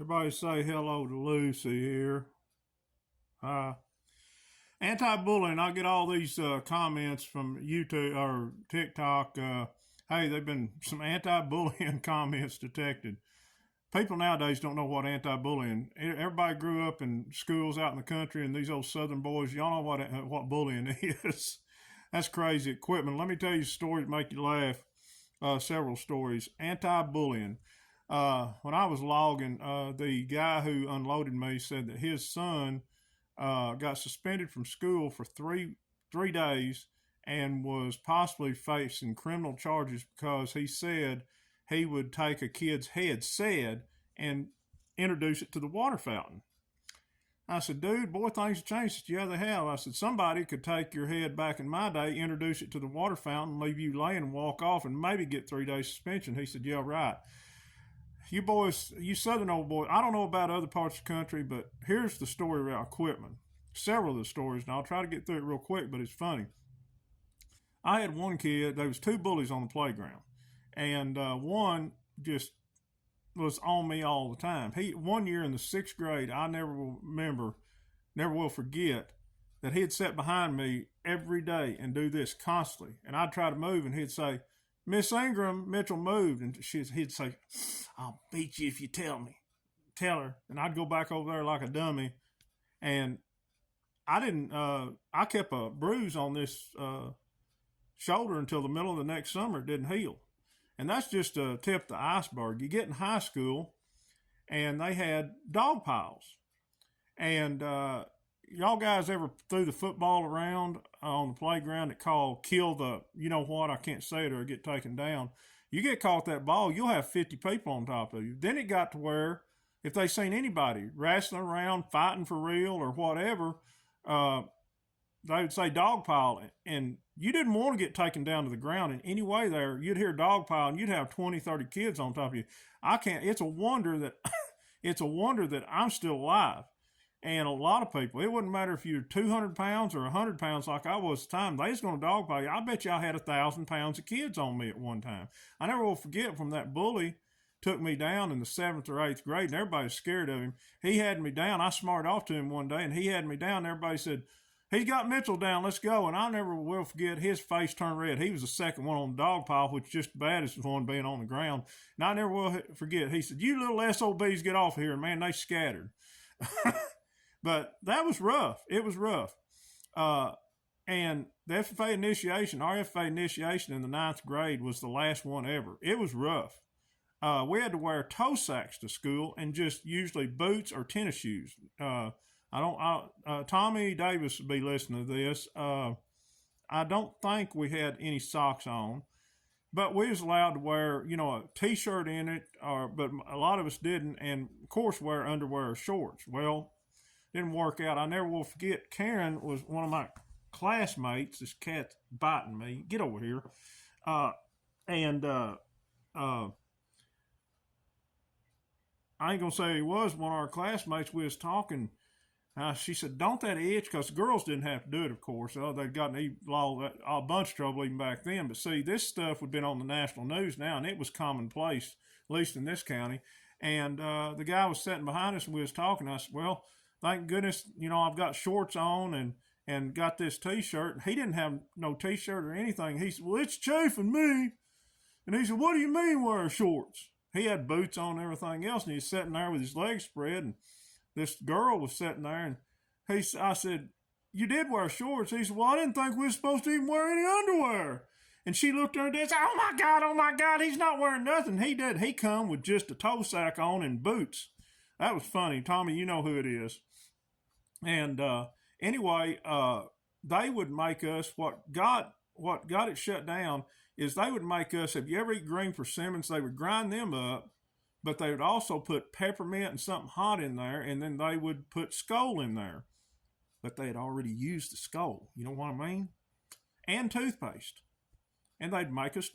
Everybody say hello to Lucy here. Hi. Anti-bullying. I get all these comments from YouTube or TikTok. Hey, they've been some anti-bullying comments detected. People nowadays don't know what anti-bullying. Everybody grew up in schools out in the country, and these old Southern boys, y'all know what bullying is. That's crazy. Equipment. Let me tell you a story to make you laugh. Several stories. Anti-bullying. When I was logging, the guy who unloaded me said that his son got suspended from school for three days and was possibly facing criminal charges because he said he would take a kid's head, and introduce it to the water fountain. I said, dude, boy, things have changed. Yeah, they have. I said, somebody could take your head back in my day, introduce it to the water fountain, leave you laying and walk off and maybe get 3 days suspension. He said, yeah, right. You boys, you Southern old boys, I don't know about other parts of the country, but here's the story about equipment. Several of the stories, and I'll try to get through it real quick, but it's funny. I had one kid, there was two bullies on the playground, and one just was on me all the time. One year in the sixth grade, I never will forget that he'd sit behind me every day and do this constantly. And I'd try to move, and he'd say, Miss Ingram, Mitchell moved. And he'd say, I'll beat you if you tell me. Tell her. And I'd go back over there like a dummy. And I kept a bruise on this shoulder until the middle of the next summer. It didn't heal. And that's just a tip of the iceberg. You get in high school, and they had dog piles. And y'all guys ever threw the football around on the playground that called kill the, you know what, I can't say it or get taken down. You get caught that ball, you'll have 50 people on top of you. Then it got to where if they seen anybody wrestling around, fighting for real or whatever, they would say dog pile, and you didn't want to get taken down to the ground in any way there. You'd hear dog pile, and you'd have 20, 30 kids on top of you. It's a wonder that I'm still alive. And a lot of people, it wouldn't matter if you're 200 pounds or 100 pounds like I was at the time, they was going to dog pile you. I bet you I had 1,000 pounds of kids on me at one time. I never will forget from that bully took me down in the 7th or 8th grade, and everybody was scared of him. He had me down. I smarted off to him one day, and he had me down. Everybody said, he's got Mitchell down, let's go. And I never will forget, his face turned red. He was the second one on the dog pile, which is just as bad as the one being on the ground. And I never will forget, he said, you little SOBs, get off of here. And man, they scattered. But that was rough. It was rough. And the our FFA initiation in the 9th grade was the last one ever. It was rough. We had to wear toe sacks to school and just usually boots or tennis shoes. Tommy Davis would be listening to this. I don't think we had any socks on, but we was allowed to wear, a t-shirt in it, but a lot of us didn't, and of course wear underwear or shorts. Well, didn't work out. I never will forget, Karen was one of my classmates. This cat's biting me. Get over here. And I ain't going to say he was one of our classmates. We was talking. She said, don't that itch? Because the girls didn't have to do it, of course. They'd gotten a bunch of trouble even back then. But see, this stuff had been on the national news now, and it was commonplace, at least in this county. And the guy was sitting behind us, and we was talking. I said, well, thank goodness, I've got shorts on and got this T-shirt. He didn't have no T-shirt or anything. He said, well, it's chafing me. And he said, what do you mean wear shorts? He had boots on and everything else, and he's sitting there with his legs spread, and this girl was sitting there, and I said, you did wear shorts. He said, well, I didn't think we were supposed to even wear any underwear. And she looked at her and said, oh my God, he's not wearing nothing. He did. He come with just a toe sack on and boots. That was funny. Tommy, you know who it is. And anyway, they would make us, what got it shut down is they would make us, have you ever eaten green persimmons? They would grind them up, but they would also put peppermint and something hot in there, and then they would put Skoal in there. But they had already used the Skoal, you know what I mean? And toothpaste. And they'd make us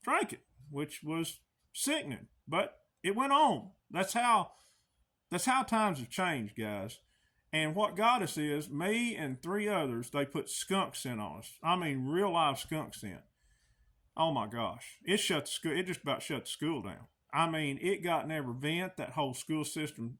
drink it, which was sickening. But it went on. That's how times have changed, guys. And what got us is, me and 3 others, they put skunk scent on us. I mean, real live skunk scent. Oh my gosh. It just about shut the school down. I mean, it got in every vent. That whole school system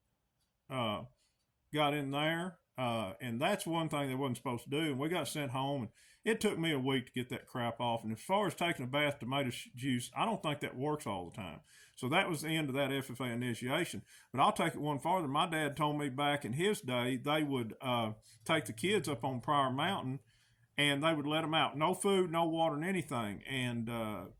got in there. And that's one thing they wasn't supposed to do. And we got sent home, and it took me a week to get that crap off. And as far as taking a bath tomato juice, I don't think that works all the time. So that was the end of that FFA initiation. But I'll take it one farther. My dad told me back in his day, they would take the kids up on Pryor Mountain, and they would let them out. No food, no water, and anything. And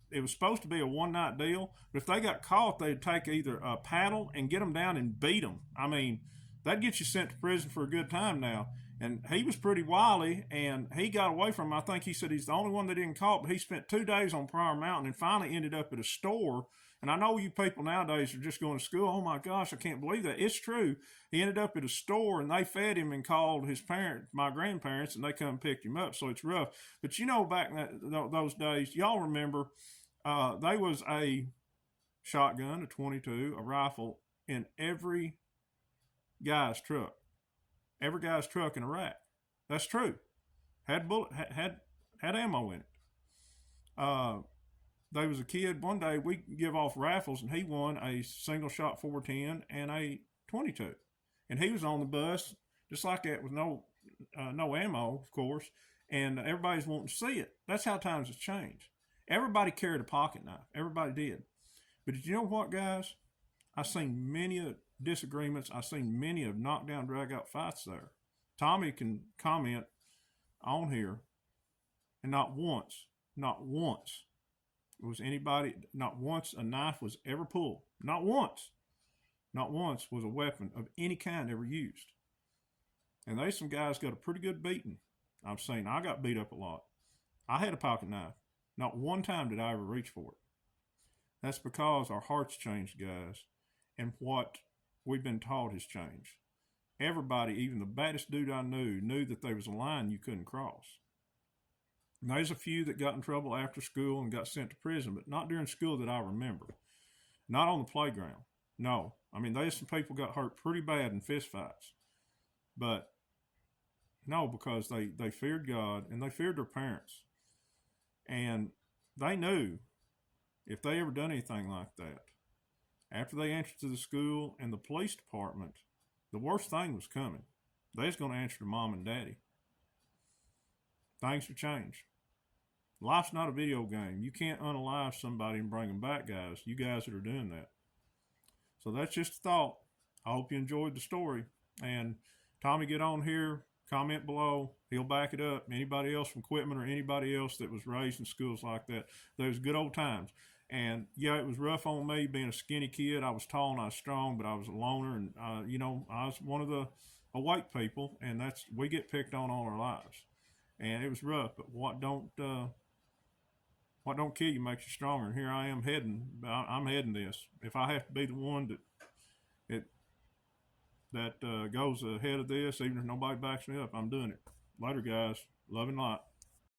it was supposed to be a one-night deal. But if they got caught, they'd take either a paddle and get them down and beat them. I mean, that'd get you sent to prison for a good time now. And he was pretty wily, and he got away from him. I think he said he's the only one that didn't caught, but he spent 2 days on Pryor Mountain and finally ended up at a store. And I know you people nowadays are just going to school. Oh my gosh, I can't believe that. It's true. He ended up at a store, and they fed him and called his parents, my grandparents, and they come and picked him up. So it's rough. But you know, back in those days, y'all remember, there was a shotgun, a 22, a rifle in every guy's truck. Every guy's truck in Iraq. That's true. Had ammo in it. There was a kid one day, we give off raffles, and he won a single shot 410 and a 22. And he was on the bus just like that with no ammo, of course, and everybody's wanting to see it. That's how times have changed. Everybody carried a pocket knife. Everybody did. But did you know what, guys? I've seen many disagreements. I've seen many of knockdown, drag out fights there. Tommy can comment on here, and not once was anybody, not once a knife was ever pulled. Not once was a weapon of any kind ever used. And there's some guys got a pretty good beating. I've seen. I got beat up a lot. I had a pocket knife. Not one time did I ever reach for it. That's because our hearts changed, guys, and what we've been taught has changed. Everybody, even the baddest dude I knew that there was a line you couldn't cross. And there's a few that got in trouble after school and got sent to prison, but not during school that I remember. Not on the playground. No. I mean, there's some people got hurt pretty bad in fist fights. But no, because they feared God and they feared their parents. And they knew if they ever done anything like that, after they answered to the school and the police department, the worst thing was coming. They was going to answer to mom and daddy. Things have changed. Life's not a video game. You can't unalive somebody and bring them back, guys. You guys that are doing that. So that's just a thought. I hope you enjoyed the story. And Tommy, get on here, comment below. He'll back it up. Anybody else from Quitman or anybody else that was raised in schools like that. Those good old times. And yeah, it was rough on me being a skinny kid. I was tall and I was strong, but I was a loner. And, I was one of the white people, and we get picked on all our lives. And it was rough, but what don't kill you makes you stronger. And here I am I'm heading this. If I have to be the one that goes ahead of this, even if nobody backs me up, I'm doing it. Later, guys. Love and light.